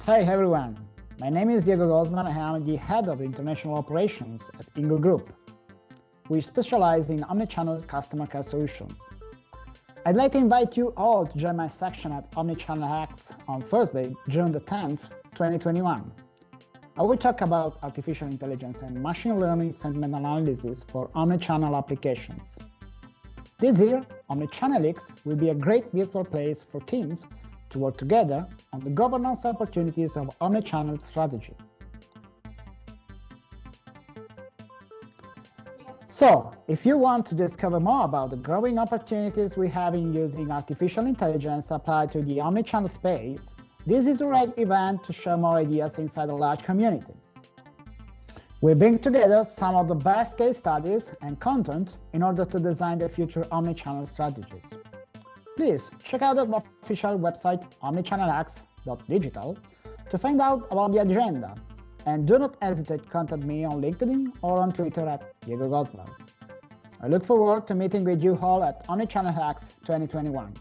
Hey everyone, my name is Diego Gosmar and I'm the head of international operations at Ingo Group. We specialize in omnichannel customer care solutions. I'd like to invite you all to join my section at Omnichannel X on Thursday, June the 10th, 2021. I will talk about artificial intelligence and machine learning sentiment analysis for omnichannel applications. This year, Omnichannel X will be a great virtual place for teams to work together on the governance opportunities of omnichannel strategy. So, if you want to discover more about the growing opportunities we have in using artificial intelligence applied to the omnichannel space, this is the right event to share more ideas inside a large community. We bring together some of the best case studies and content in order to design the future omnichannel strategies. Please check out the official website omnichannelx.digital to find out about the agenda, and do not hesitate to contact me on LinkedIn or on Twitter at Diego Gosmar. I look forward to meeting with you all at Omnichannel X 2021.